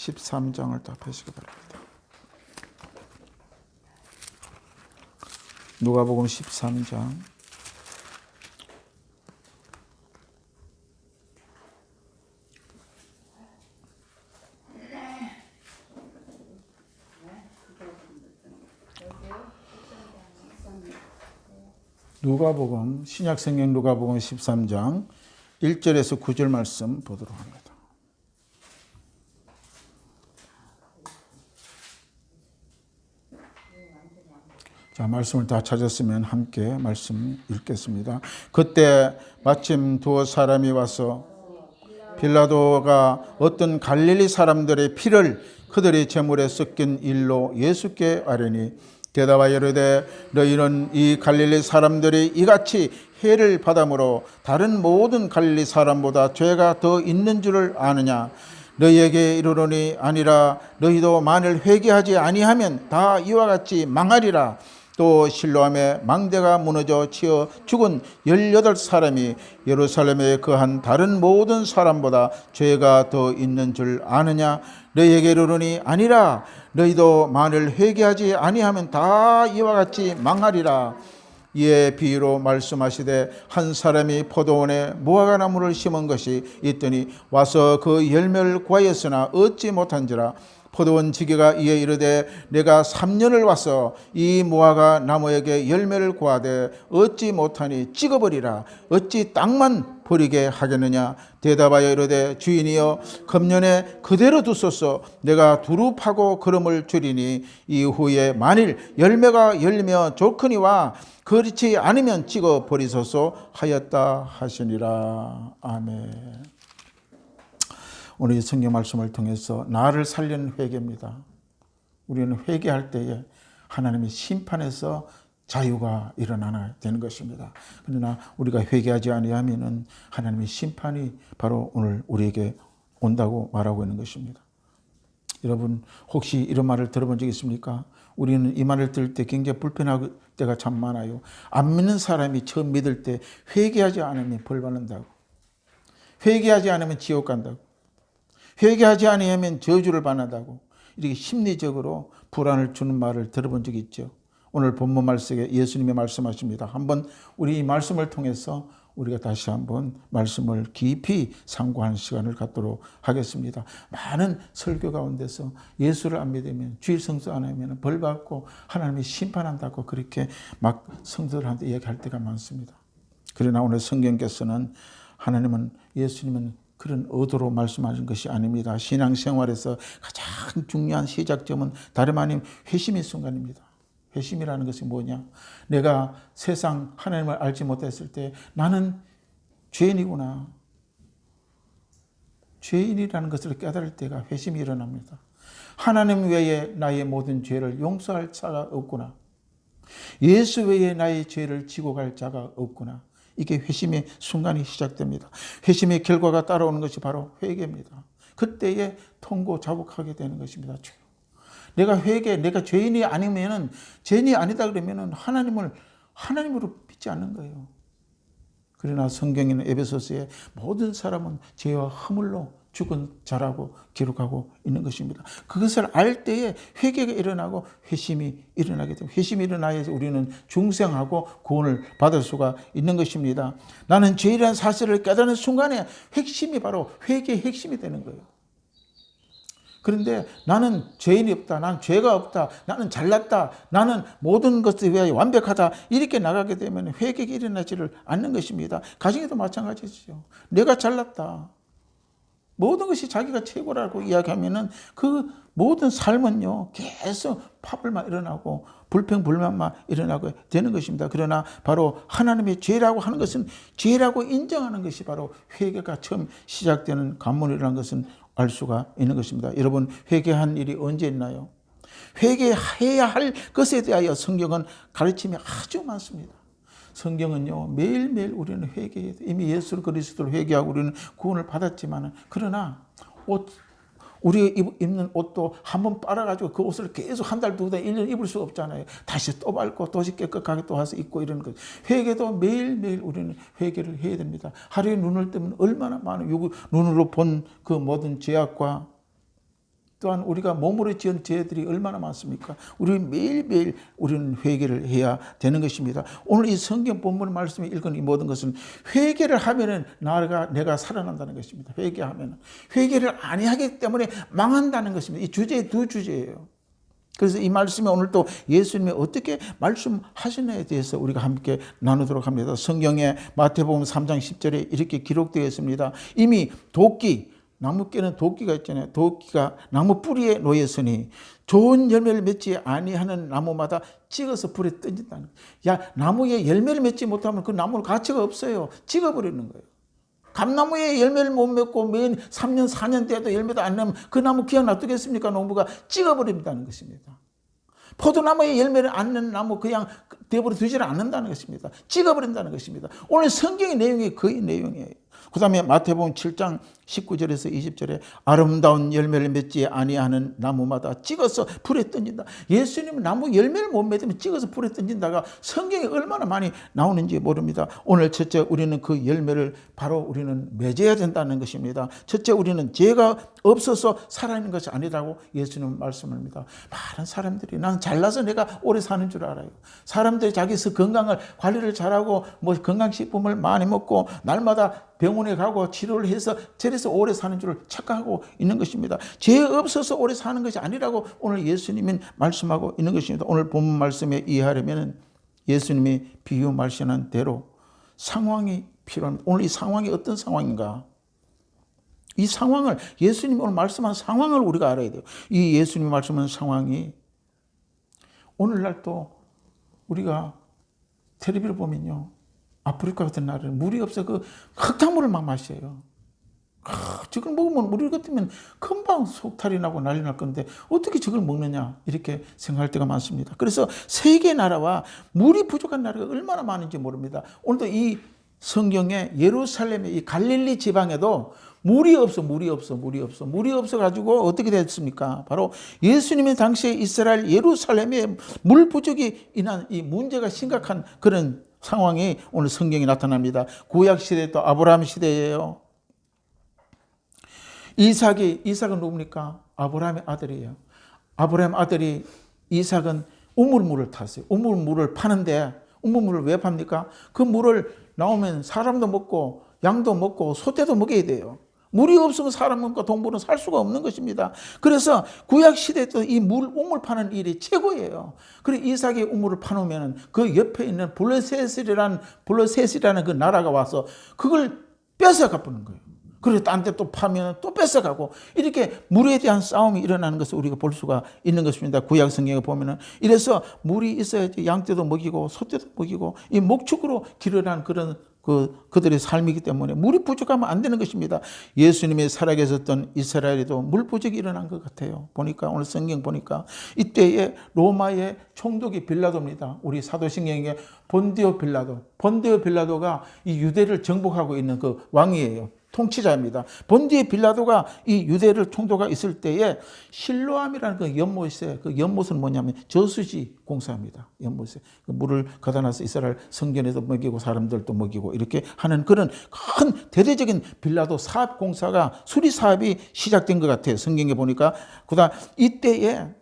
13장을 다 펴시기 바랍니다. 누가복음 13장. 누가복음, 신약성경 누가복음 13장 1절에서 9절 말씀 보도록 합니다. 자, 말씀을 다 찾았으면 함께 말씀 읽겠습니다. 그때 마침 두 사람이 와서 빌라도가 어떤 갈릴리 사람들의 피를 그들의 제물에 섞인 일로 예수께 아뢰니 대답하여 이르되 너희는 이 갈릴리 사람들이 이같이 해를 받음으로 다른 모든 갈릴리 사람보다 죄가 더 있는 줄을 아느냐? 너희에게 이르노니 아니라 너희도 만일 회개하지 아니하면 다 이와 같이 망하리라. 또 실로암에 망대가 무너져 치어 죽은 18사람이 예루살렘에 거한 다른 모든 사람보다 죄가 더 있는 줄 아느냐? 너희에게 이르노니 아니라 너희도 만일 회개하지 아니하면 다 이와 같이 망하리라. 이에 비유로 말씀하시되 한 사람이 포도원에 무화과나무를 심은 것이 있더니 와서 그 열매를 구하였으나 얻지 못한지라. 포도원 지기가 이에 이르되 내가 3년을 와서 이 무화과 나무에게 열매를 구하되 얻지 못하니 찍어버리라. 어찌 땅만 버리게 하겠느냐? 대답하여 이르되 주인이여 금년에 그대로 두소서. 내가 두루 파고 거름을 줄이니 이후에 만일 열매가 열리며 좋거니와 그렇지 않으면 찍어버리소서 하였다 하시니라. 아멘. 오늘 이 성경 말씀을 통해서 나를 살리는 회개입니다. 우리는 회개할 때에 하나님의 심판에서 자유가 일어나야 되는 것입니다. 그러나 우리가 회개하지 아니하면은 하나님의 심판이 바로 오늘 우리에게 온다고 말하고 있는 것입니다. 여러분 혹시 이런 말을 들어본 적 있습니까? 우리는 이 말을 들을 때 굉장히 불편할 때가 참 많아요. 안 믿는 사람이 처음 믿을 때 회개하지 않으면 벌 받는다고, 회개하지 않으면 지옥 간다고, 회개하지 아니하면 저주를 받는다고, 이렇게 심리적으로 불안을 주는 말을 들어본 적이 있죠. 오늘 본문 말씀에 예수님이 말씀하십니다. 한번 우리 이 말씀을 통해서 우리가 다시 한번 말씀을 깊이 상고하는 시간을 갖도록 하겠습니다. 많은 설교 가운데서 예수를 안 믿으면, 주일 성수 안 하면 벌 받고 하나님이 심판한다고 그렇게 막 성도들한테 얘기할 때가 많습니다. 그러나 오늘 성경께서는 하나님은, 예수님은 그런 의도로 말씀하신 것이 아닙니다. 신앙생활에서 가장 중요한 시작점은 다름 아닌 회심의 순간입니다. 회심이라는 것이 뭐냐? 내가 세상 하나님을 알지 못했을 때 나는 죄인이구나, 죄인이라는 것을 깨달을 때가 회심이 일어납니다. 하나님 외에 나의 모든 죄를 용서할 자가 없구나, 예수 외에 나의 죄를 지고 갈 자가 없구나. 이게 회심의 순간이 시작됩니다. 회심의 결과가 따라오는 것이 바로 회개입니다. 그때에 통고 자복하게 되는 것입니다. 내가 내가 죄인이 아니면은, 죄인이 아니다 그러면은 하나님으로 믿지 않는 거예요. 그러나 성경에는 에베소서에 모든 사람은 죄와 허물로 죽은 자라고 기록하고 있는 것입니다. 그것을 알 때에 회개가 일어나고 회심이 일어나게 됩니다. 회심이 일어나야 우리는 중생하고 구원을 받을 수가 있는 것입니다. 나는 죄인이라는 사실을 깨닫는 순간에 핵심이 바로 회개의 핵심이 되는 거예요. 그런데 나는 죄인이 없다, 나는 죄가 없다, 나는 잘났다, 나는 모든 것에 위하여 완벽하다, 이렇게 나가게 되면 회개가 일어나지를 않는 것입니다. 가정에도 마찬가지죠. 내가 잘났다, 모든 것이 자기가 최고라고 이야기하면은 그 모든 삶은요 계속 파벌만 일어나고 불평불만만 일어나고 되는 것입니다. 그러나 바로 하나님의 죄라고 하는 것은, 죄라고 인정하는 것이 바로 회개가 처음 시작되는 관문이라는 것은 알 수가 있는 것입니다. 여러분 회개한 일이 언제 있나요? 회개해야 할 것에 대하여 성경은 가르침이 아주 많습니다. 성경은요 매일매일 우리는 회개해야 돼. 이미 예수 그리스도를 회개하고 우리는 구원을 받았지만, 그러나 우리가 입는 옷도 한번 빨아가지고 그 옷을 계속 한 달, 두 달, 1년 입을 수 없잖아요. 다시 또 밟고 다시 깨끗하게 또 와서 입고 이러는 것. 회개도 매일매일 우리는 회개를 해야 됩니다. 하루에 눈을 뜨면 얼마나 많은 눈으로 본 그 모든 죄악과 또한 우리가 몸으로 지은 죄들이 얼마나 많습니까? 우리 매일매일 우리는 회개를 해야 되는 것입니다. 오늘 이 성경 본문 말씀에 읽은 이 모든 것은 회개를 하면은 내가 살아난다는 것입니다. 회개하면은. 회개를 아니하기 때문에 망한다는 것입니다. 이 주제의 두 주제예요. 그래서 이 말씀에 오늘 또 예수님이 어떻게 말씀하시냐에 대해서 우리가 함께 나누도록 합니다. 성경에 마태복음 3장 10절에 이렇게 기록되어 있습니다. 이미 나무께는 도끼가 있잖아요. 도끼가 나무 뿌리에 놓였으니 좋은 열매를 맺지 아니하는 나무마다 찍어서 불에 던진다는 거예요. 야, 나무에 열매를 맺지 못하면 그 나무는 가치가 없어요. 찍어버리는 거예요. 감나무에 열매를 못 맺고 매년 3년 4년 돼도 열매도 안 내면 그 나무 그냥 놔두겠습니까? 농부가 찍어버린다는 것입니다. 포도나무에 열매를 안 내는 나무 그냥 대버려 두지를 않는다는 것입니다. 찍어버린다는 것입니다. 오늘 성경의 내용이 그 내용이에요. 그 다음에 마태복음 7장 19절에서 20절에 아름다운 열매를 맺지 아니하는 나무마다 찍어서 불에 던진다. 예수님은 나무 열매를 못 맺으면 찍어서 불에 던진다가 성경에 얼마나 많이 나오는지 모릅니다. 오늘 첫째 우리는 그 열매를 바로 우리는 맺어야 된다는 것입니다. 첫째 우리는 죄가 없어서 살아있는 것이 아니라고 예수님은 말씀합니다. 많은 사람들이 난 잘나서 내가 오래 사는 줄 알아요. 사람들이 자기 건강을 관리를 잘하고 건강식품을 많이 먹고 날마다 병원에 가고 치료를 해서 저래서 오래 사는 줄 착각하고 있는 것입니다. 죄 없어서 오래 사는 것이 아니라고 오늘 예수님은 말씀하고 있는 것입니다. 오늘 본문 말씀에 이해하려면 예수님이 비유 말씀한 대로 상황이 필요합니다. 오늘 이 상황이 어떤 상황인가? 이 상황을 예수님이 오늘 말씀한 상황을 우리가 알아야 돼요. 이 예수님이 말씀한 상황이 오늘날 또 우리가 텔레비를 보면요. 아프리카 같은 나라는 물이 없어 그 흙탕물을 막 마셔요. 저걸 먹으면 우리 같으면 금방 속탈이 나고 난리 날 건데 어떻게 저걸 먹느냐 이렇게 생각할 때가 많습니다. 그래서 세계 나라와 물이 부족한 나라가 얼마나 많은지 모릅니다. 오늘도 이 성경에 예루살렘의 이 갈릴리 지방에도 물이 없어 가지고 어떻게 됐습니까? 바로 예수님의 당시에 이스라엘 예루살렘에 물 부족이 인한 이 문제가 심각한 그런 상황이 오늘 성경에 나타납니다. 구약 시대 또 아브라함 시대예요. 이삭은 누굽니까? 아브라함의 아들이에요. 아브라함 아들이 이삭은 우물물을 탔어요. 우물물을 파는데 우물물을 왜 팝니까? 그 물을 나오면 사람도 먹고 양도 먹고 소떼도 먹여야 돼요. 물이 없으면 사람과 동물은 살 수가 없는 것입니다. 그래서 구약 시대 때 이 우물 파는 일이 최고예요. 그리고 이삭이 우물을 파놓으면 그 옆에 있는 블레셋이라는 그 나라가 와서 그걸 뺏어가 보는 거예요. 그리고 딴 데 또 파면 또 뺏어가고 이렇게 물에 대한 싸움이 일어나는 것을 우리가 볼 수가 있는 것입니다. 구약 성경에 보면은 이래서 물이 있어야지 양떼도 먹이고 소떼도 먹이고 이 목축으로 길어난 그런 그들의 삶이기 때문에 물이 부족하면 안 되는 것입니다. 예수님이 살아계셨던 이스라엘에도 물 부족이 일어난 것 같아요. 보니까 오늘 성경 보니까 이때에 로마의 총독이 빌라도입니다. 우리 사도신경에 본디오 빌라도가 이 유대를 정복하고 있는 그 왕이에요. 통치자입니다. 본디오 빌라도가 이 유대를 총독하고 있을 때에 실로암이라는 그 연못에 그 연못은 뭐냐면 저수지 공사입니다. 연못에 그 물을 가다 놔서 이스라엘 성전에도 먹이고 사람들도 먹이고 이렇게 하는 그런 큰 대대적인 빌라도 사업 공사가 수리 사업이 시작된 것 같아요. 성경에 보니까 그다음 이때에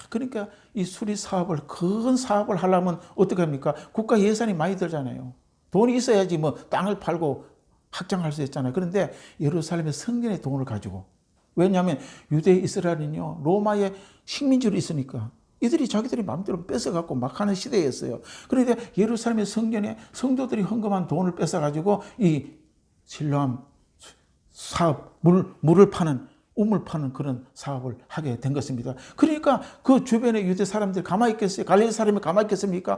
그러니까 이 수리 사업을 큰 사업을 하려면 어떻게 합니까? 국가 예산이 많이 들잖아요. 돈이 있어야지 뭐 땅을 팔고 확장할 수 있잖아요. 그런데 예루살렘의 성전의 돈을 가지고 왜냐하면 유대 이스라엘은요 로마의 식민지로 있으니까 이들이 자기들이 마음대로 뺏어갖고 막 하는 시대였어요. 그런데 예루살렘의 성전에 성도들이 헌금한 돈을 뺏어가지고 이 실로암 사업 물을 파는 우물 파는 그런 사업을 하게 된 것입니다. 그러니까 그 주변의 유대 사람들이 가만히 있겠어요? 갈릴리 사람이 가만히 있겠습니까?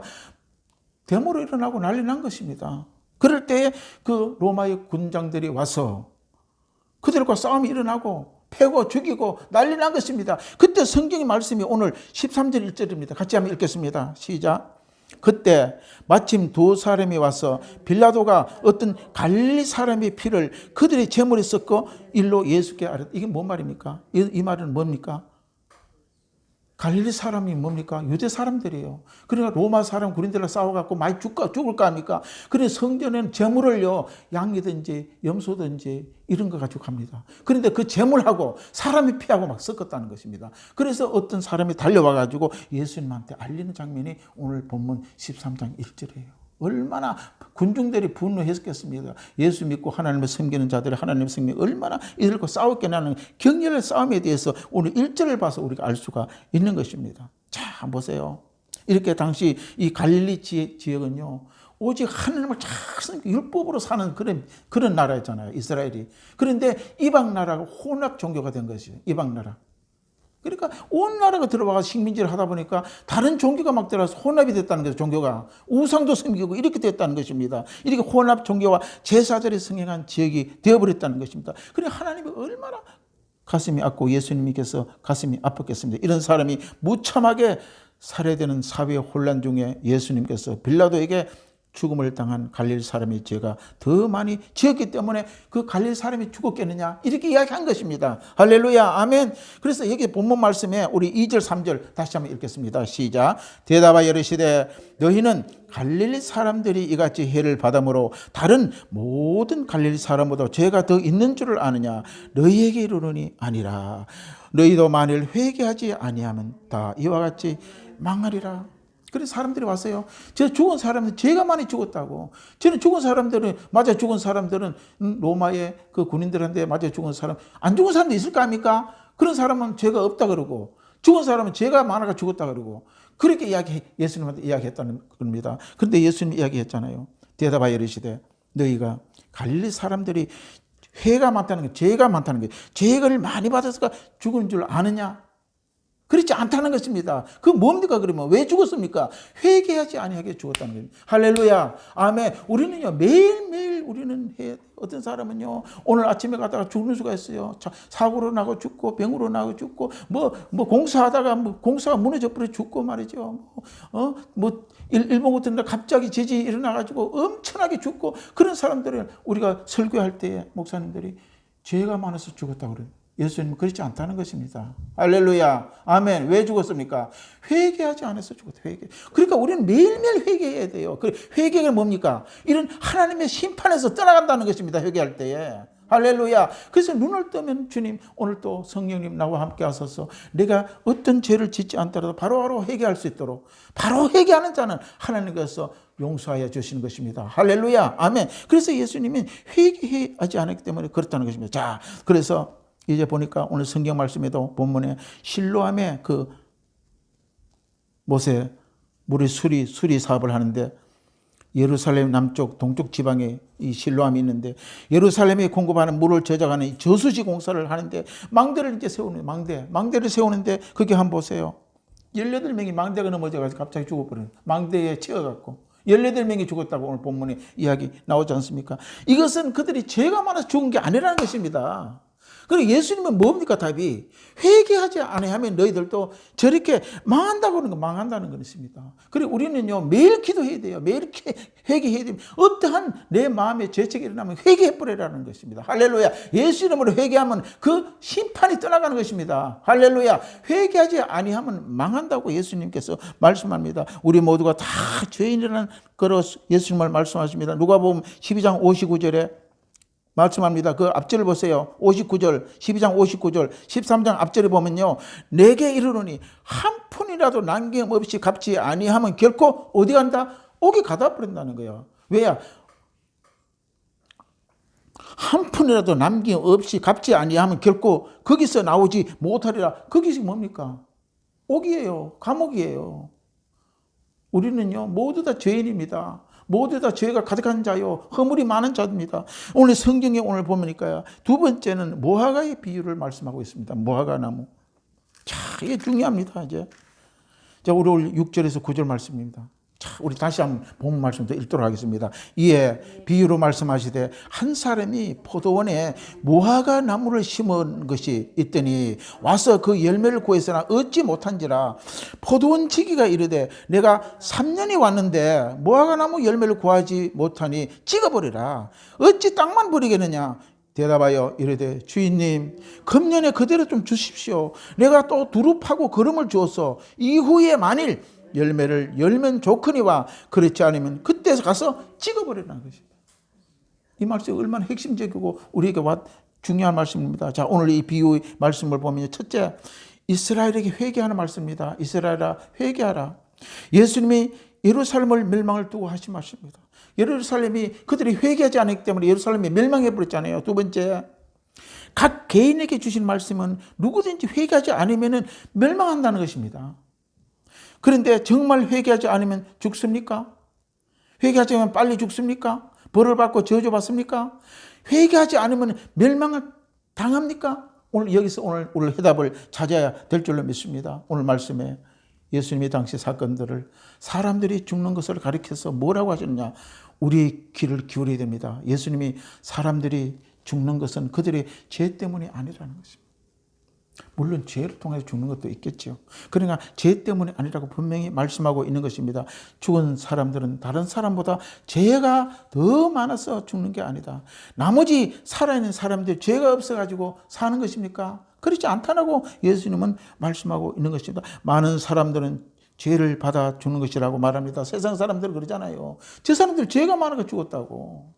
데모로 일어나고 난리 난 것입니다. 그럴 때에 그 로마의 군장들이 와서 그들과 싸움이 일어나고 패고 죽이고 난리 난 것입니다. 그때 성경의 말씀이 오늘 13절 1절입니다. 같이 한번 읽겠습니다. 시작. 그때 마침 두 사람이 와서 빌라도가 어떤 갈릴리 사람의 피를 그들의 제물에 섞어 일로 예수께 아뢰었다. 이게 뭔 말입니까? 이 말은 뭡니까? 갈릴리 사람이 뭡니까? 유대 사람들이에요. 그러니까 로마 사람 군인들과 싸워갖고 많이 죽을까 합니까? 그래 성전에는 제물을요, 양이든지 염소든지 이런 거 가지고 갑니다. 그런데 그 제물하고 사람이 피하고 막 섞었다는 것입니다. 그래서 어떤 사람이 달려와가지고 예수님한테 알리는 장면이 오늘 본문 13장 1절이에요. 얼마나 군중들이 분노했겠습니다. 예수 믿고 하나님을 섬기는 자들이 하나님을 섬기는 얼마나 이들과 싸웠겠냐는 격렬한 싸움에 대해서 오늘 1절을 봐서 우리가 알 수가 있는 것입니다. 자, 보세요. 이렇게 당시 이 갈릴리 지역은요, 오직 하나님을 잘 율법으로 사는 그런 나라였잖아요, 이스라엘이. 그런데 이방 나라가 혼합 종교가 된 것이에요. 이방 나라. 그러니까 온 나라가 들어와서 식민지를 하다 보니까 다른 종교가 막 들어와서 혼합이 됐다는 거죠. 종교가 우상도 섬기고 이렇게 됐다는 것입니다. 이렇게 혼합 종교와 제사들이 승행한 지역이 되어버렸다는 것입니다. 그러니까 하나님이 얼마나 가슴이 아프고 예수님께서 가슴이 아팠겠습니다. 이런 사람이 무참하게 살해되는 사회 혼란 중에 예수님께서 빌라도에게 죽음을 당한 갈릴리 사람의 죄가 더 많이 지었기 때문에 그 갈릴리 사람이 죽었겠느냐 이렇게 이야기한 것입니다. 할렐루야, 아멘. 그래서 여기 본문 말씀에 우리 2절 3절 다시 한번 읽겠습니다. 시작. 대답하여 이르시되 너희는 갈릴리 사람들이 이같이 해를 받음으로 다른 모든 갈릴리 사람보다 죄가 더 있는 줄을 아느냐. 너희에게 이르노니 아니라. 너희도 만일 회개하지 아니하면 다 이와 같이 망하리라. 그래서 사람들이 왔어요. 저 죽은 사람들, 죄가 많이 죽었다고. 저는 죽은 사람들은, 맞아 죽은 사람들은 로마의 그 군인들한테 맞아 죽은 사람, 안 죽은 사람도 있을까 합니까? 그런 사람은 죄가 없다 그러고, 죽은 사람은 죄가 많아가 죽었다 그러고, 그렇게 예수님한테 이야기했다는 겁니다. 그런데 예수님 이야기했잖아요. 대답하여 이르시되 너희가 갈릴리 사람들이 회가 많다는 게, 죄가 많다는 게, 죄를 많이 받아서 죽은 줄 아느냐? 그렇지 않다는 것입니다. 그 뭡니까 그러면? 왜 죽었습니까? 회개하지 아니하게 죽었다는 거예요. 할렐루야, 아멘. 우리는요 매일매일 우리는 어떤 사람은요 오늘 아침에 가다가 죽는 수가 있어요. 사고로 나고 죽고 병으로 나고 죽고 뭐 공사하다가 공사가 무너져 버려 죽고 말이죠. 일본 같은 데 갑자기 지진이 일어나가지고 엄청나게 죽고, 그런 사람들을 우리가 설교할 때 목사님들이 죄가 많아서 죽었다고 그래요. 예수님은 그렇지 않다는 것입니다. 할렐루야, 아멘. 왜 죽었습니까? 회개하지 않아서 죽었다. 회개. 그러니까 우리는 매일매일 회개해야 돼요. 그 회개가 뭡니까? 이런 하나님의 심판에서 떠나간다는 것입니다. 회개할 때에. 할렐루야. 그래서 눈을 뜨면 주님, 오늘 또 성령님 나와 함께 하셔서 내가 어떤 죄를 짓지 않더라도 바로바로 회개할 수 있도록, 바로 회개하는 자는 하나님께서 용서하여 주시는 것입니다. 할렐루야, 아멘. 그래서 예수님이 회개하지 않았기 때문에 그렇다는 것입니다. 자, 그래서 이제 보니까 오늘 성경 말씀에도 본문에 실로암에 그 모세 물이 수리 사업을 하는데, 예루살렘 남쪽 동쪽 지방에 이 실로암이 있는데 예루살렘에 공급하는 물을 저장하는 저수지 공사를 하는데 망대를 이제 세우는 망대를 세우는데 그게 한번 보세요. 18명이 망대가 넘어져가지고 갑자기 죽어버려요. 망대에 치여갖고 18명이 죽었다고 오늘 본문에 이야기 나오지 않습니까? 이것은 그들이 죄가 많아서 죽은 게 아니라는 것입니다. 그리고 예수님은 뭡니까 답이? 회개하지 아니하면 너희들도 저렇게 망한다고 하는 거, 망한다는 것입니다. 그리고 우리는요 매일 기도해야 돼요. 매일 회개해야 됩니다. 어떠한 내 마음에 죄책이 일어나면 회개해버리라는 것입니다. 할렐루야. 예수 이름으로 회개하면 그 심판이 떠나가는 것입니다. 할렐루야. 회개하지 아니하면 망한다고 예수님께서 말씀합니다. 우리 모두가 다 죄인이라는 거로 예수님을 말씀하십니다. 누가복음 12장 59절에 말씀합니다. 그 앞절을 보세요. 59절, 12장 59절, 13장 앞절에 보면요. 내게 이르노니 한 푼이라도 남김없이 갚지 아니하면 결코 어디 간다? 옥에 가다 버린다는 거예요. 왜야? 한 푼이라도 남김없이 갚지 아니하면 결코 거기서 나오지 못하리라. 거기서 뭡니까? 옥이에요. 감옥이에요. 우리는요 모두 다 죄인입니다. 모두 다 죄가 가득한 자요, 허물이 많은 자입니다. 오늘 성경에 오늘 보니까요, 두 번째는 무화과의 비유를 말씀하고 있습니다. 무화과 나무. 자, 이게 중요합니다. 이제 자, 우리 6절에서 9절 말씀입니다. 자, 우리 다시 한번 본 말씀도 읽도록 하겠습니다. 이에 비유로 말씀하시되 한 사람이 포도원에 무화과 나무를 심은 것이 있더니 와서 그 열매를 구했으나 얻지 못한지라. 포도원 지기가 이르되 내가 3년이 왔는데 무화과 나무 열매를 구하지 못하니 찍어버리라. 어찌 땅만 버리겠느냐. 대답하여 이르되 주인님 금년에 그대로 좀 주십시오. 내가 또 두루 파고 거름을 주어서 이후에 만일 열매를 열면 좋거니와 그렇지 않으면 그때 가서 찍어버리라는 것입니다. 이 말씀이 얼마나 핵심적이고 우리에게 중요한 말씀입니다. 자, 오늘 이 비유의 말씀을 보면 첫째, 이스라엘에게 회개하는 말씀입니다. 이스라엘아 회개하라. 예수님이 예루살렘을 멸망을 두고 하신 말씀입니다. 예루살렘이 그들이 회개하지 않았기 때문에 예루살렘이 멸망해 버렸잖아요. 두 번째, 각 개인에게 주신 말씀은 누구든지 회개하지 않으면 멸망한다는 것입니다. 그런데 정말 회개하지 않으면 죽습니까? 회개하지 않으면 빨리 죽습니까? 벌을 받고 저주받습니까? 회개하지 않으면 멸망을 당합니까? 오늘 여기서 오늘 해답을 찾아야 될 줄로 믿습니다. 오늘 말씀에 예수님이 당시 사건들을 사람들이 죽는 것을 가리켜서 뭐라고 하셨느냐? 우리 귀를 기울여야 됩니다. 예수님이 사람들이 죽는 것은 그들의 죄 때문이 아니라는 것입니다. 물론 죄를 통해서 죽는 것도 있겠죠. 그러나 죄 때문이 아니라고 분명히 말씀하고 있는 것입니다. 죽은 사람들은 다른 사람보다 죄가 더 많아서 죽는 게 아니다. 나머지 살아있는 사람들 죄가 없어가지고 사는 것입니까? 그렇지 않다고 예수님은 말씀하고 있는 것입니다. 많은 사람들은 죄를 받아 죽는 것이라고 말합니다. 세상 사람들은 그러잖아요. 저 사람들 죄가 많아서 죽었다고.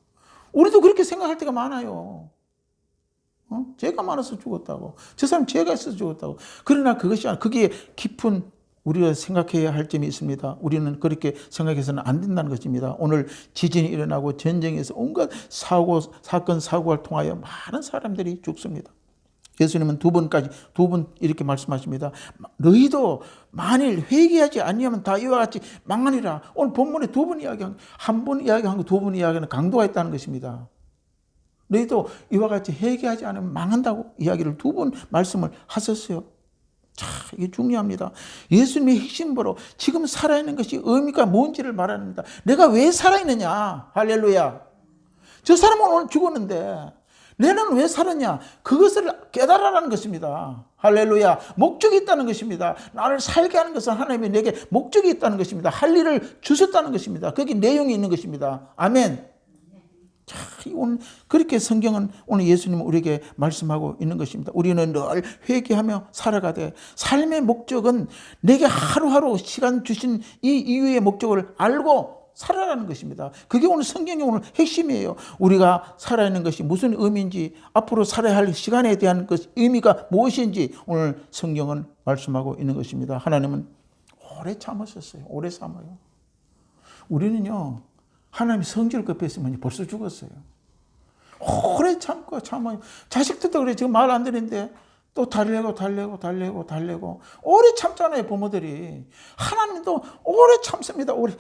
우리도 그렇게 생각할 때가 많아요. 죄가 많아서 죽었다고. 저 사람 죄가 있어서 죽었다고. 그러나 그것이 아니라 그게 깊은 우리가 생각해야 할 점이 있습니다. 우리는 그렇게 생각해서는 안 된다는 것입니다. 오늘 지진이 일어나고 전쟁에서 온갖 사건, 사고를 통하여 많은 사람들이 죽습니다. 예수님은 두 번 이렇게 말씀하십니다. 너희도 만일 회개하지 아니하면 다 이와 같이 망하니라. 오늘 본문에 한 번 이야기한 거 두 번 이야기하는 강도가 있다는 것입니다. 너희도 이와 같이 회개하지 않으면 망한다고 이야기를 두 번 말씀을 하셨어요. 자, 이게 중요합니다. 예수님의 핵심으로 지금 살아있는 것이 의미가 뭔지를 말합니다. 내가 왜 살아있느냐? 할렐루야. 저 사람은 오늘 죽었는데 내는 왜 살았냐? 그것을 깨달아라는 것입니다. 할렐루야. 목적이 있다는 것입니다. 나를 살게 하는 것은 하나님이 내게 목적이 있다는 것입니다. 할 일을 주셨다는 것입니다. 거기 내용이 있는 것입니다. 아멘. 자, 오늘 그렇게 성경은 오늘 예수님은 우리에게 말씀하고 있는 것입니다. 우리는 늘 회개하며 살아가되 삶의 목적은 내게 하루하루 시간 주신 이 이유의 목적을 알고 살아라는 것입니다. 그게 오늘 성경의 오늘 핵심이에요. 우리가 살아있는 것이 무슨 의미인지, 앞으로 살아야 할 시간에 대한 의미가 무엇인지 오늘 성경은 말씀하고 있는 것입니다. 하나님은 오래 참으셨어요. 오래 참아요. 우리는요, 하나님이 성질 급했으면 벌써 죽었어요. 오래 참아요. 자식들도 그래. 지금 말 안 들리는데 또 달래고 오래 참잖아요. 부모들이. 하나님도 오래 참습니다. 오래.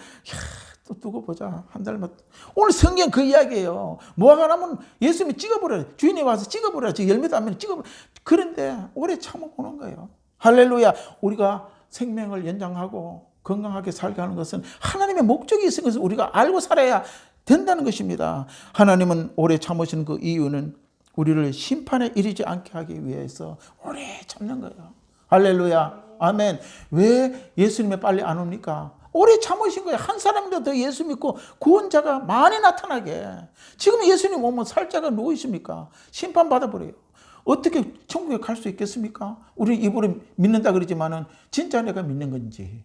또 두고 보자. 한 달만. 오늘 성경 그 이야기예요. 무화과 나무는 예수님이 찍어버려요. 주인이 와서 찍어버려요. 열매도 안 맺으면 찍어버려요. 그런데 오래 참아보는 거예요. 할렐루야. 우리가 생명을 연장하고 건강하게 살게 하는 것은 하나님의 목적이 있는 것을 우리가 알고 살아야 된다는 것입니다. 하나님은 오래 참으시는 그 이유는 우리를 심판에 이르지 않게 하기 위해서 오래 참는 거예요. 할렐루야. 아멘. 왜 예수님이 빨리 안 옵니까? 오래 참으신 거예요. 한 사람이라도 더 예수 믿고 구원자가 많이 나타나게. 지금 예수님 오면 살자가 누워 있습니까? 심판받아버려요. 어떻게 천국에 갈 수 있겠습니까? 우리 입으로 믿는다 그러지만은 진짜 내가 믿는 건지,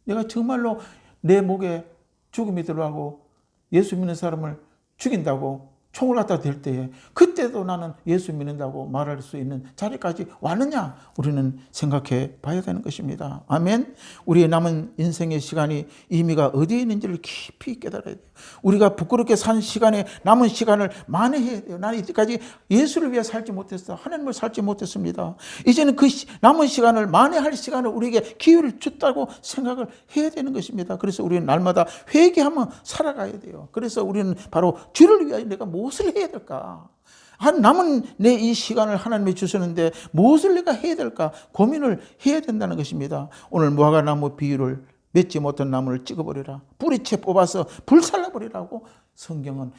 내가 정말로 내 목에 죽음이 들어가고 예수 믿는 사람을 죽인다고 총을 갖다 댈 때에 그때도 나는 예수 믿는다고 말할 수 있는 자리까지 왔느냐? 우리는 생각해 봐야 되는 것입니다. 아멘. 우리의 남은 인생의 시간이 의미가 어디에 있는지를 깊이 깨달아야 돼요. 우리가 부끄럽게 산 시간에 남은 시간을 만회해야 돼요. 나는 이때까지 예수를 위해 살지 못했어. 하나님을 살지 못했습니다. 이제는 그 남은 시간을 만회할 시간을 우리에게 기회를 줬다고 생각을 해야 되는 것입니다. 그래서 우리는 날마다 회개하며 살아가야 돼요. 그래서 우리는 바로 주를 위하여 내가 무엇을 해야 될까? 남은 내 이 시간을 하나님이 주셨는데 무엇을 내가 해야 될까? 고민을 해야 된다는 것입니다. 오늘 무화과 나무 비유를 맺지 못한 나무를 찍어버리라. 뿌리채 뽑아서 불살라버리라고 성경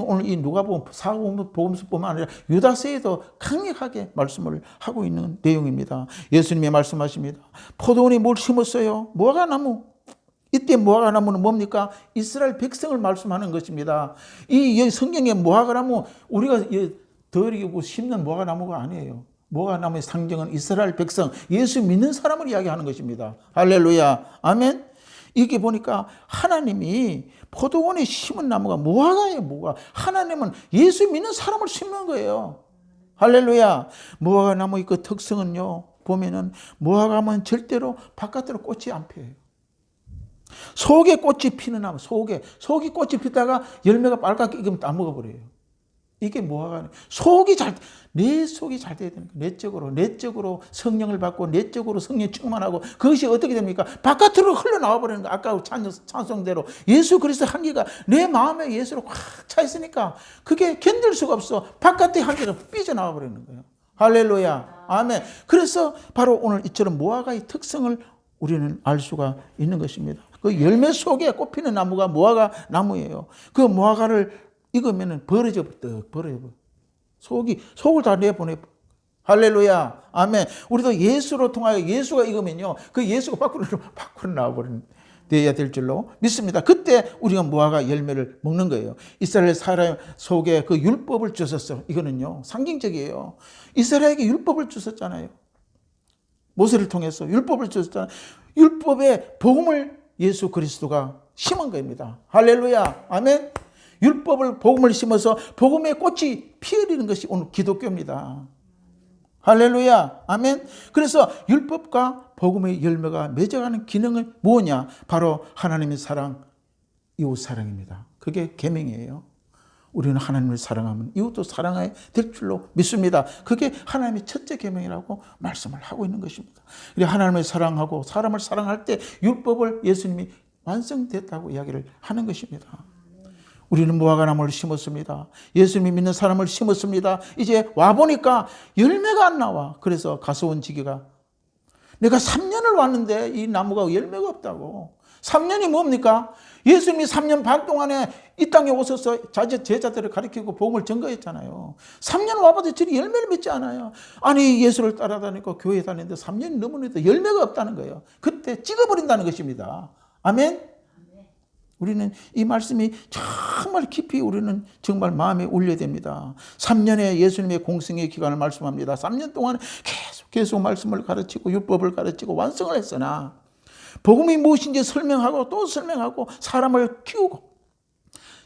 오늘 이 누가복음 사복음서뿐만 아니라 유다서에도 강력하게 말씀을 하고 있는 내용입니다. 예수님이 말씀하십니다. 포도원이 뭘 심었어요? 무화과 나무. 이때 무화과나무는 뭡니까? 이스라엘 백성을 말씀하는 것입니다. 이 성경의 무화과나무, 우리가 덜이고 심는 무화과나무가 아니에요. 무화과나무의 상징은 이스라엘 백성, 예수 믿는 사람을 이야기하는 것입니다. 할렐루야. 아멘. 이게 보니까 하나님이 포도원에 심은 나무가 무화과예요. 무화과. 하나님은 예수 믿는 사람을 심는 거예요. 할렐루야. 무화과나무의 그 특성은요, 보면은 무화과는 절대로 바깥으로 꽃이 안 피어요. 속에 꽃이 피는 나무, 속이 꽃이 피다가 열매가 빨갛게 익으면 다 먹어버려요. 이게 무화과. 내 속이 잘 돼야 되는 거예요. 내적으로 성령을 받고, 내적으로 성령 충만하고, 그것이 어떻게 됩니까? 바깥으로 흘러나와 버리는 거예요. 아까 찬송대로 예수 그리스도 향기가 내 마음에 예수로 꽉 차 있으니까 그게 견딜 수가 없어. 바깥의 향기가 삐져나와 버리는 거예요. 할렐루야. 아멘. 그래서 바로 오늘 이처럼 무화과의 특성을 우리는 알 수가 있는 것입니다. 그 열매 속에 꽃피는 나무가 무화과 나무예요. 그 무화과를 익으면 벌어져. 속을 다 내보내. 할렐루야. 아멘. 우리도 예수로 통하여 예수가 익으면요, 그 예수가 밖으로 나와버리는 되어야 될 줄로 믿습니다. 그때 우리가 무화과 열매를 먹는 거예요. 이스라엘 사람 속에 그 율법을 주셨어. 이거는요, 상징적이에요. 이스라엘에게 율법을 주셨잖아요. 모세를 통해서 율법을 주셨잖아요. 율법의 복음을 예수 그리스도가 심은 겁니다. 할렐루야. 아멘. 복음을 심어서 복음의 꽃이 피어리는 것이 오늘 기독교입니다. 할렐루야. 아멘. 그래서 율법과 복음의 열매가 맺어가는 기능은 뭐냐? 바로 하나님의 사랑, 이웃 사랑입니다. 그게 계명이에요. 우리는 하나님을 사랑하면 이웃도 사랑해야 될 줄로 믿습니다. 그게 하나님의 첫째 계명이라고 말씀을 하고 있는 것입니다. 하나님을 사랑하고 사람을 사랑할 때 율법을 예수님이 완성됐다고 이야기를 하는 것입니다. 우리는 무화과나무를 심었습니다. 예수님이 믿는 사람을 심었습니다. 이제 와보니까 열매가 안 나와. 그래서 가서원지기가 내가 3년을 왔는데 이 나무가 열매가 없다고. 3년이 뭡니까? 예수님이 3년 반 동안에 이 땅에 오셔서 제자들을 가르치고 복음을 전거했잖아요. 3년 와봐도 저리 열매를 맺지 않아요. 아니, 예수를 따라다니고 교회 다니는데 3년이 넘었는데 열매가 없다는 거예요. 그때 찍어버린다는 것입니다. 아멘. 우리는 이 말씀이 정말 깊이 우리는 정말 마음에 울려야 됩니다. 3년의 예수님의 공생의 기간을 말씀합니다. 3년 동안 계속 말씀을 가르치고 율법을 가르치고 완성을 했으나 복음이 무엇인지 설명하고 또 설명하고 사람을 키우고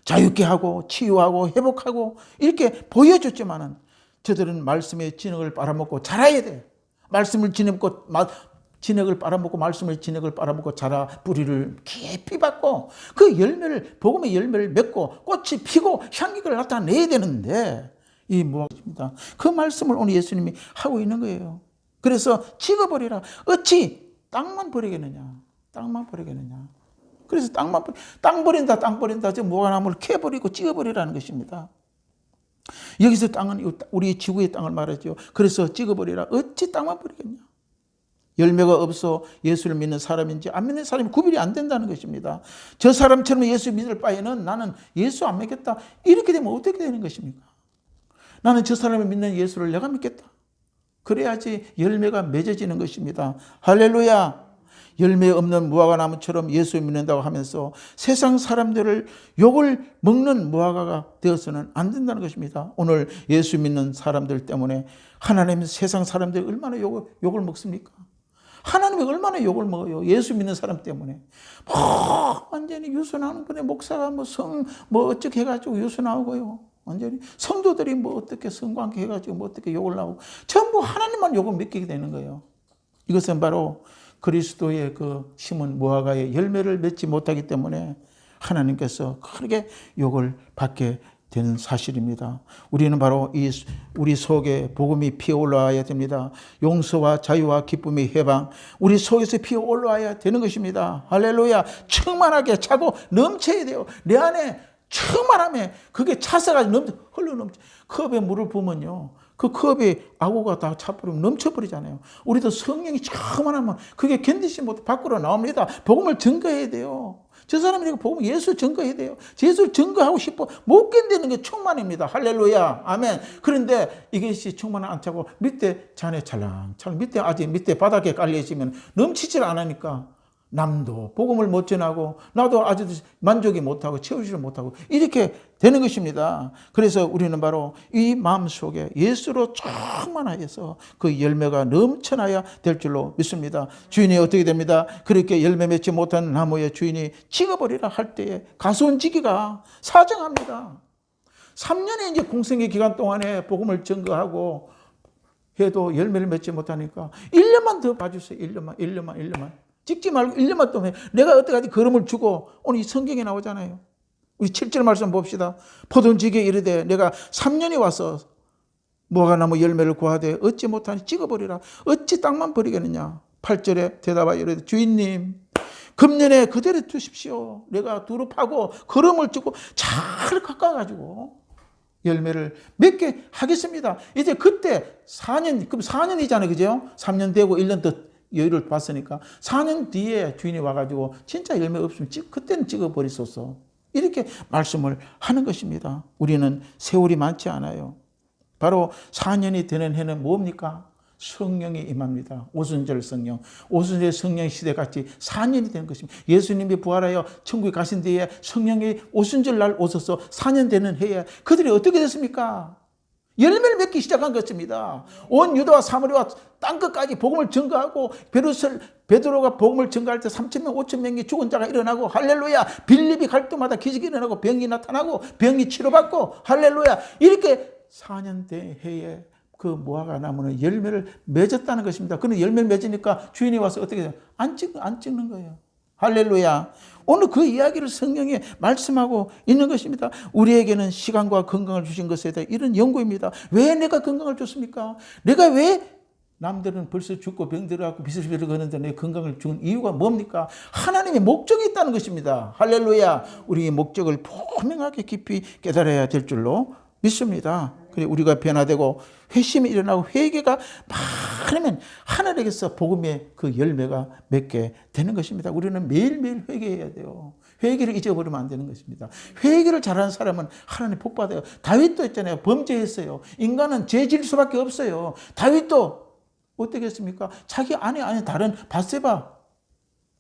자유케 하고 치유하고 회복하고 이렇게 보여줬지만은 저들은 말씀의 진흙을 빨아먹고 자라야 돼요. 말씀을 진흙을 빨아먹고 말씀의 진흙을 빨아먹고 자라 뿌리를 깊이 받고 그 열매를 복음의 열매를 맺고 꽃이 피고 향기를 나타내야 되는데 이 무엇입니다. 그 말씀을 오늘 예수님이 하고 있는 거예요. 그래서 찍어버리라. 어찌 땅만 버리겠느냐. 그래서 땅 버린다. 저 무화과나무를 캐버리고 찍어버리라는 것입니다. 여기서 땅은 우리 지구의 땅을 말하죠. 그래서 찍어버리라. 어찌 땅만 버리겠냐. 열매가 없어 예수를 믿는 사람인지 안 믿는 사람이 구별이 안 된다는 것입니다. 저 사람처럼 예수 믿을 바에는 나는 예수 안 믿겠다. 이렇게 되면 어떻게 되는 것입니까? 나는 저 사람을 믿는 예수를 내가 믿겠다. 그래야지 열매가 맺어지는 것입니다. 할렐루야. 열매 없는 무화과나무처럼 예수 믿는다고 하면서 세상 사람들을 욕을 먹는 무화과가 되어서는 안 된다는 것입니다. 오늘 예수 믿는 사람들 때문에 하나님은 세상 사람들이 얼마나 욕을 먹습니까? 하나님이 얼마나 욕을 먹어요. 예수 믿는 사람 때문에. 완전히 유순하는 분의 목사가 어떻게 해가지고 유순하고요. 완전히 성도들이 어떻게 성관계 해가지고 어떻게 욕을 나오고 전부 하나님만 욕을 믿게 되는 거예요. 이것은 바로 그리스도의 그 심은 무화과의 열매를 맺지 못하기 때문에 하나님께서 크게 욕을 받게 되는 사실입니다. 우리는 바로 우리 속에 복음이 피어올라야 됩니다. 용서와 자유와 기쁨의 해방, 우리 속에서 피어올라야 되는 것입니다. 할렐루야. 충만하게 차고 넘쳐야 돼요. 내 안에 충만하면 그게 차서가지고 흘러넘쳐. 컵에 물을 부으면요, 그 컵에 아구가 다 차버리면 넘쳐버리잖아요. 우리도 성령이 충만하면 그게 견디지 못해 밖으로 나옵니다. 복음을 증거해야 돼요. 저 사람이 복음 예수 증거해야 돼요. 예수를 증거하고 싶어 못 견디는 게 충만입니다. 할렐루야. 아멘. 그런데 이것이 충만하지 않고 밑에 잔에 찰랑찰랑 밑에 바닥에 깔려 있으면 넘치질 않으니까 남도 복음을 못 전하고 나도 아직도 만족이 못하고 채우지를 못하고 이렇게 되는 것입니다. 그래서 우리는 바로 이 마음속에 예수로 충만하여서 그 열매가 넘쳐나야 될 줄로 믿습니다. 주인이 어떻게 됩니다? 그렇게 열매 맺지 못한 나무의 주인이 찍어버리라 할 때에 가수원지기가 사정합니다. 3년의 이제 공생의 기간 동안에 복음을 증거하고 해도 열매를 맺지 못하니까 1년만 더 봐주세요. 1년만. 찍지 말고 1년만 더 해. 내가 어떡하지? 걸음을 주고 오늘 이 성경에 나오잖아요. 우리 7절 말씀 봅시다. 포도원지기에 이르되 내가 3년이 와서 무화과나무 열매를 구하되 얻지 못하니 찍어버리라. 어찌 땅만 버리겠느냐. 8절에 대답하여 이르되 주인님 금년에 그대로 두십시오. 내가 두루 파고 걸음을 주고 잘 깎아가지고 열매를 맺게 하겠습니다. 이제 그때 4년, 그럼 4년이잖아요. 그죠? 3년 되고 1년 더 여유를 봤으니까 4년 뒤에 주인이 와가지고 진짜 열매 없으면 그때는 찍어버리소서. 이렇게 말씀을 하는 것입니다. 우리는 세월이 많지 않아요. 바로 4년이 되는 해는 뭡니까? 성령이 임합니다. 오순절 성령. 오순절 성령 시대같이 4년이 되는 것입니다. 예수님이 부활하여 천국에 가신 뒤에 성령이 오순절 날 오셔서 4년 되는 해에 그들이 어떻게 됐습니까? 열매를 맺기 시작한 것입니다. 온 유다와 사마리아 땅끝까지 복음을 증거하고 베드로가 복음을 증거할 때 3,000명, 5,000명이 죽은 자가 일어나고 할렐루야. 빌립이 갈 때마다 기적이 일어나고 병이 나타나고 병이 치료받고 할렐루야. 이렇게 4년 된 해에 그 무화과 나무는 열매를 맺었다는 것입니다. 그는 열매를 맺으니까 주인이 와서 어떻게 해요? 안 찍는 거예요. 할렐루야. 오늘 그 이야기를 성경에 말씀하고 있는 것입니다. 우리에게는 시간과 건강을 주신 것에 대해 이런 연구입니다. 왜 내가 건강을 줬습니까? 내가 왜 남들은 벌써 죽고 병들어갖고 비슬비슬 거는데 내 건강을 준 이유가 뭡니까? 하나님의 목적이 있다는 것입니다. 할렐루야. 우리의 목적을 분명하게 깊이 깨달아야 될 줄로 믿습니다. 그래 우리가 변화되고 회심이 일어나고 회개가 많으면 하늘에게서 복음의 그 열매가 맺게 되는 것입니다. 우리는 매일매일 회개해야 돼요. 회개를 잊어버리면 안 되는 것입니다. 회개를 잘하는 사람은 하나님 복 받아요. 다윗도 했잖아요. 범죄했어요. 인간은 죄질 수밖에 없어요. 다윗도 어떻게 했습니까? 자기 아내 다른 밧세바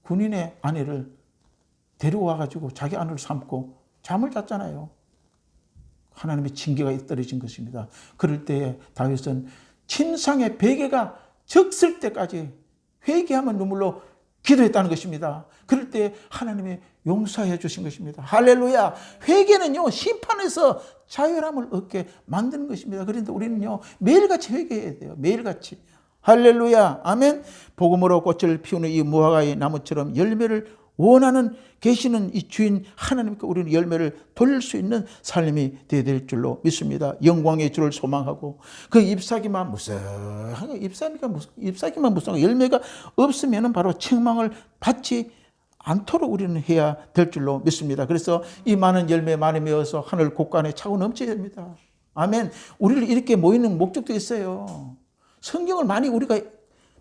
군인의 아내를 데려와가지고 자기 아내를 삼고 잠을 잤잖아요. 하나님의 징계가 떨어진 것입니다. 그럴 때에 다윗은 침상의 베개가 적을 때까지 회개하면 눈물로 기도했다는 것입니다. 그럴 때 하나님이 용서해 주신 것입니다. 할렐루야. 회개는요 심판에서 자유함을 얻게 만드는 것입니다. 그런데 우리는요 매일같이 회개해야 돼요. 매일같이. 할렐루야. 아멘. 복음으로 꽃을 피우는 이 무화과의 나무처럼 열매를 원하는 계시는 이 주인 하나님께 우리는 열매를 돌릴 수 있는 삶이 되어야 될 줄로 믿습니다. 영광의 주를 소망하고 그 잎사귀만 무성하게 잎사귀만 무성하게 열매가 없으면 바로 책망을 받지 않도록 우리는 해야 될 줄로 믿습니다. 그래서 이 많은 열매 많이 맺어서 하늘 곳간에 차고 넘쳐야 됩니다. 아멘. 우리를 이렇게 모이는 목적도 있어요. 성경을 많이 우리가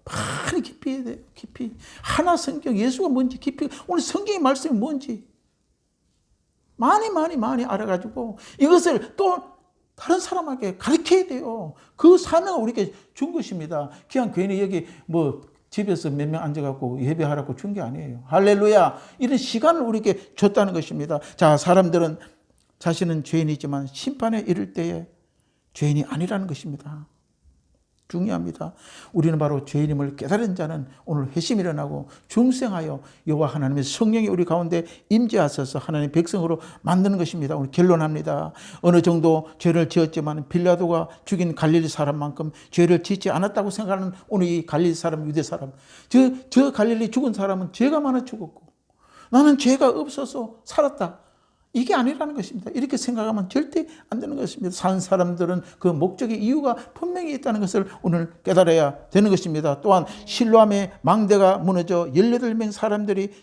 많이 깊이 해야 돼요. 깊이. 하나 성경, 예수가 뭔지 깊이, 오늘 성경의 말씀이 뭔지 많이 알아가지고 이것을 또 다른 사람에게 가르쳐야 돼요. 그 사명을 우리에게 준 것입니다. 그냥 괜히 여기 뭐 집에서 몇 명 앉아갖고 예배하라고 준 게 아니에요. 할렐루야. 이런 시간을 우리에게 줬다는 것입니다. 자, 사람들은 자신은 죄인이지만 심판에 이를 때에 죄인이 아니라는 것입니다. 중요합니다. 우리는 바로 죄인임을 깨달은 자는 오늘 회심이 일어나고 중생하여 여호와 하나님의 성령이 우리 가운데 임재하셔서 하나님의 백성으로 만드는 것입니다. 오늘 결론합니다. 어느 정도 죄를 지었지만 빌라도가 죽인 갈릴리 사람만큼 죄를 짓지 않았다고 생각하는 오늘 이 갈릴리 사람, 유대 사람. 저 갈릴리 죽은 사람은 죄가 많아 죽었고 나는 죄가 없어서 살았다. 이게 아니라는 것입니다. 이렇게 생각하면 절대 안 되는 것입니다. 산 사람들은 그 목적의 이유가 분명히 있다는 것을 오늘 깨달아야 되는 것입니다. 또한 실로암의 망대가 무너져 18명 사람들이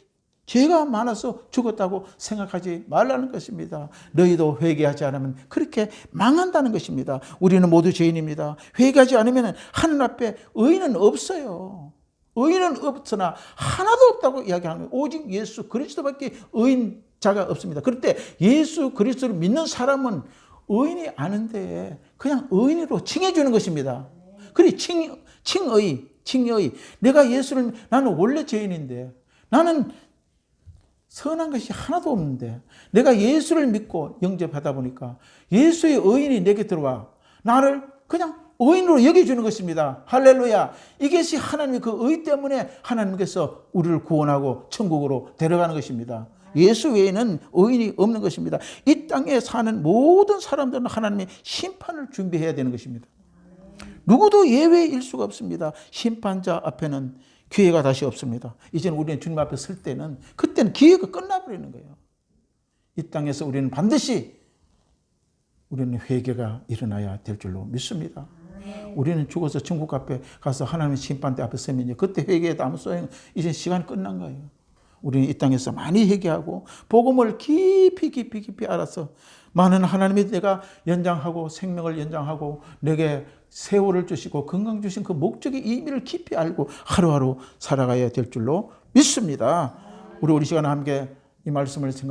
죄가 많아서 죽었다고 생각하지 말라는 것입니다. 너희도 회개하지 않으면 그렇게 망한다는 것입니다. 우리는 모두 죄인입니다. 회개하지 않으면 하늘 앞에 의인은 없어요. 의인은 없으나 하나도 없다고 이야기하는 거예요. 오직 예수 그리스도밖에 의인 자가 없습니다. 그럴 때 예수 그리스도를 믿는 사람은 의인이 아닌데 그냥 의인으로 칭해주는 것입니다. 그래 칭의. 내가 예수를 나는 원래 죄인인데 나는 선한 것이 하나도 없는데 내가 예수를 믿고 영접하다 보니까 예수의 의인이 내게 들어와 나를 그냥 의인으로 여겨주는 것입니다. 할렐루야. 이것이 하나님의 그 의 때문에 하나님께서 우리를 구원하고 천국으로 데려가는 것입니다. 예수 외에는 의인이 없는 것입니다. 이 땅에 사는 모든 사람들은 하나님의 심판을 준비해야 되는 것입니다. 누구도 예외일 수가 없습니다. 심판자 앞에는 기회가 다시 없습니다. 이제는 우리는 주님 앞에 설 때는 그때는 기회가 끝나버리는 거예요. 이 땅에서 우리는 반드시 우리는 회개가 일어나야 될 줄로 믿습니다. 우리는 죽어서 천국 앞에 가서 하나님의 심판대 앞에 서면 그때 회개해도 아무 소용, 이제 시간이 끝난 거예요. 우리는 이 땅에서 많이 회개하고 복음을 깊이 알아서 많은 하나님이 내가 연장하고 생명을 연장하고 내게 세월을 주시고 건강 주신 그 목적의 의미를 깊이 알고 하루하루 살아가야 될 줄로 믿습니다. 우리 시간에 함께 이 말씀을 생각